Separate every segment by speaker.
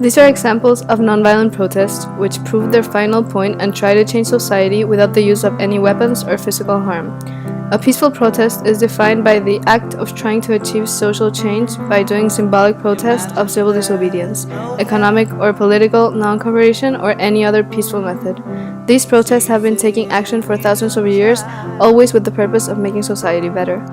Speaker 1: These are examples of nonviolent protests which prove their final point and try to change society without the use of any weapons or physical harm. A peaceful protest is defined by the act of trying to achieve social change by doing symbolic protest of civil disobedience, economic or political non-cooperation, or any other peaceful method. These protests have been taking action for thousands of years, always with the purpose of making society better.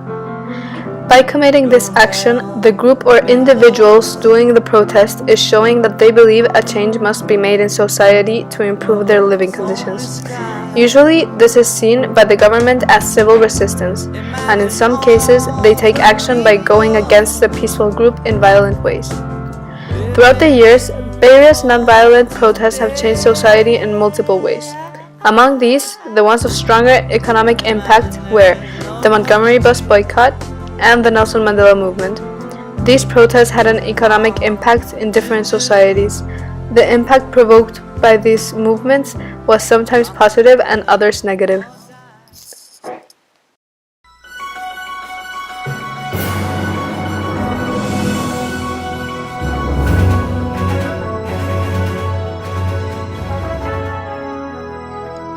Speaker 1: By committing this action, the group or individuals doing the protest is showing that they believe a change must be made in society to improve their living conditions. Usually, this is seen by the government as civil resistance, and in some cases, they take action by going against the peaceful group in violent ways. Throughout the years, various nonviolent protests have changed society in multiple ways. Among these, the ones of stronger economic impact were the Montgomery bus boycott and the Nelson Mandela movement. These protests had an economic impact in different societies. The impact provoked by these movements was sometimes positive and others negative.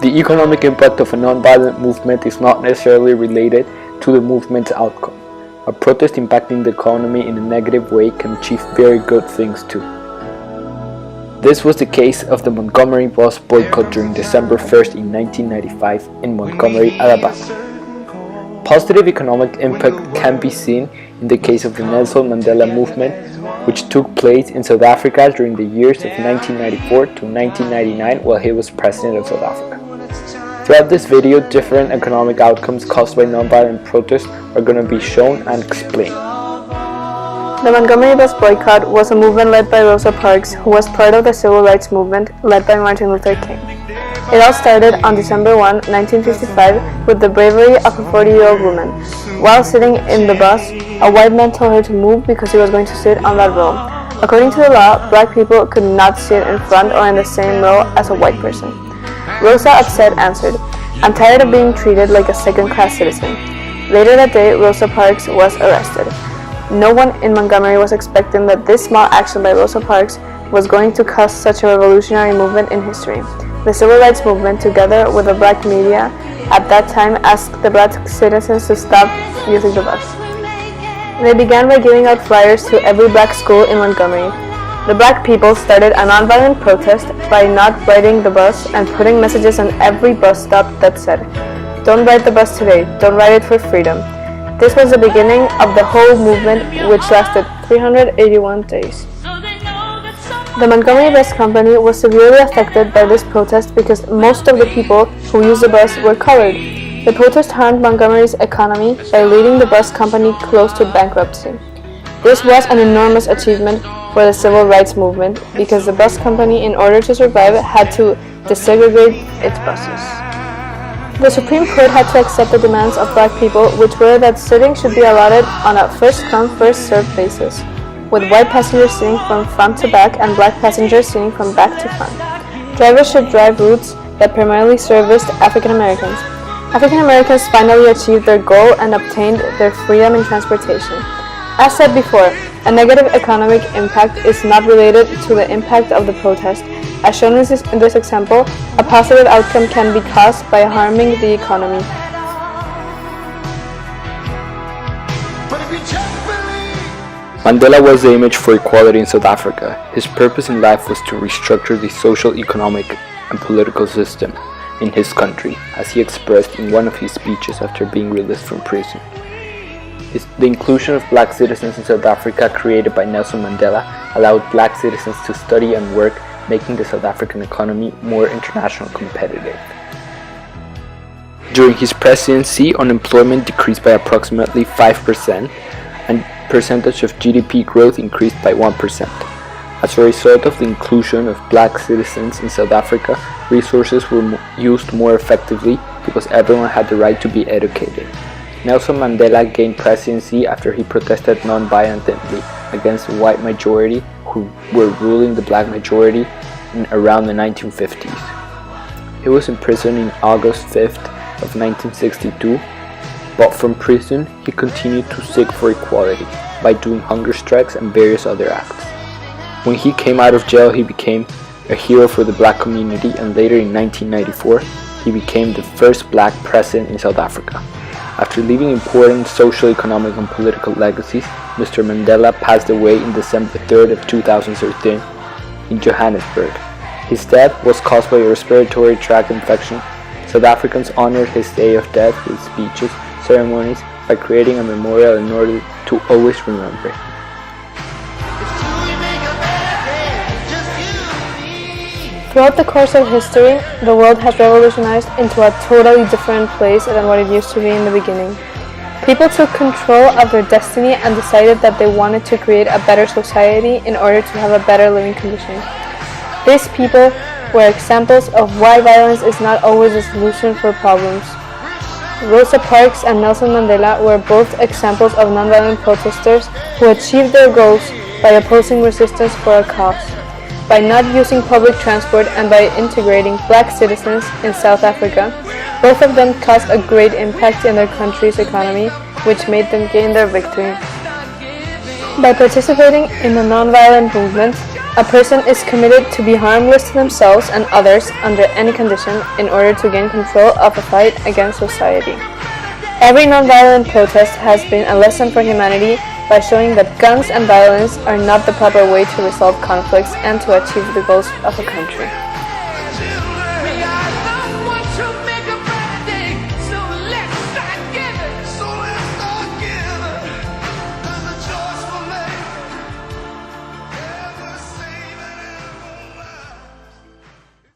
Speaker 2: The economic impact of a nonviolent movement is not necessarily related to the movement's outcome. A protest impacting the economy in a negative way can achieve very good things too. This was the case of the Montgomery bus boycott during December 1st in 1995 in Montgomery, Alabama. Positive economic impact can be seen in the case of the Nelson Mandela movement, which took place in South Africa during the years of 1994 to 1999 while he was president of South Africa. Throughout this video, different economic outcomes caused by nonviolent protests are going to be shown and explained.
Speaker 1: The Montgomery bus boycott was a movement led by Rosa Parks, who was part of the civil rights movement led by Martin Luther King. It all started on December 1, 1955, with the bravery of a 40-year-old woman. While sitting in the bus, a white man told her to move because he was going to sit on that row. According to the law, black people could not sit in front or in the same row as a white person. Rosa, upset, answered, "I'm tired of being treated like a second-class citizen." Later that day, Rosa Parks was arrested. No one in Montgomery was expecting that this small action by Rosa Parks was going to cause such a revolutionary movement in history. The civil rights movement, together with the black media, at that time asked the black citizens to stop using the bus. They began by giving out flyers to every black school in Montgomery. The black people started a nonviolent protest by not riding the bus and putting messages on every bus stop that said, "Don't ride the bus today, don't ride it for freedom." This was the beginning of the whole movement, which lasted 381 days. The Montgomery Bus Company was severely affected by this protest because most of the people who used the bus were colored. The protest harmed Montgomery's economy by leading the bus company close to bankruptcy. This was an enormous achievement for the civil rights movement because the bus company, in order to survive, had to desegregate its buses. The Supreme Court had to accept the demands of black people, which were that sitting should be allotted on a first-come, first-served basis, with white passengers sitting from front to back and black passengers sitting from back to front. Drivers should drive routes that primarily serviced African Americans. African Americans finally achieved their goal and obtained their freedom in transportation. As said before, a negative economic impact is not related to the impact of the protest. As shown in this example, a positive outcome can be caused by harming the economy.
Speaker 2: Mandela was the image for equality in South Africa. His purpose in life was to restructure the social, economic, and political system in his country, as he expressed in one of his speeches after being released from prison. The inclusion of black citizens in South Africa created by Nelson Mandela allowed black citizens to study and work, making the South African economy more internationally competitive. During his presidency, unemployment decreased by approximately 5%, and percentage of GDP growth increased by 1%. As a result of the inclusion of black citizens in South Africa, resources were used more effectively because everyone had the right to be educated. Nelson Mandela gained presidency after he protested non-violently against the white majority who were ruling the black majority in around the 1950s. He was imprisoned in August 5th of 1962, but from prison he continued to seek for equality by doing hunger strikes and various other acts. When he came out of jail, he became a hero for the black community, and later in 1994, he became the first black president in South Africa. After leaving important social, economic, and political legacies, Mr. Mandela passed away on December 3rd of 2013 in Johannesburg. His death was caused by a respiratory tract infection. South Africans honored his day of death with speeches, ceremonies, by creating a memorial in order to always remember.
Speaker 1: Throughout the course of history, the world has revolutionized into a totally different place than what it used to be in the beginning. People took control of their destiny and decided that they wanted to create a better society in order to have a better living condition. These people were examples of why violence is not always a solution for problems. Rosa Parks and Nelson Mandela were both examples of nonviolent protesters who achieved their goals by opposing resistance for a cause. By not using public transport and by integrating black citizens in South Africa, both of them caused a great impact in their country's economy, which made them gain their victory. By participating in the nonviolent movement, a person is committed to be harmless to themselves and others under any condition in order to gain control of a fight against society. Every nonviolent protest has been a lesson for humanity by showing that guns and violence are not the proper way to resolve conflicts and to achieve the goals of a country.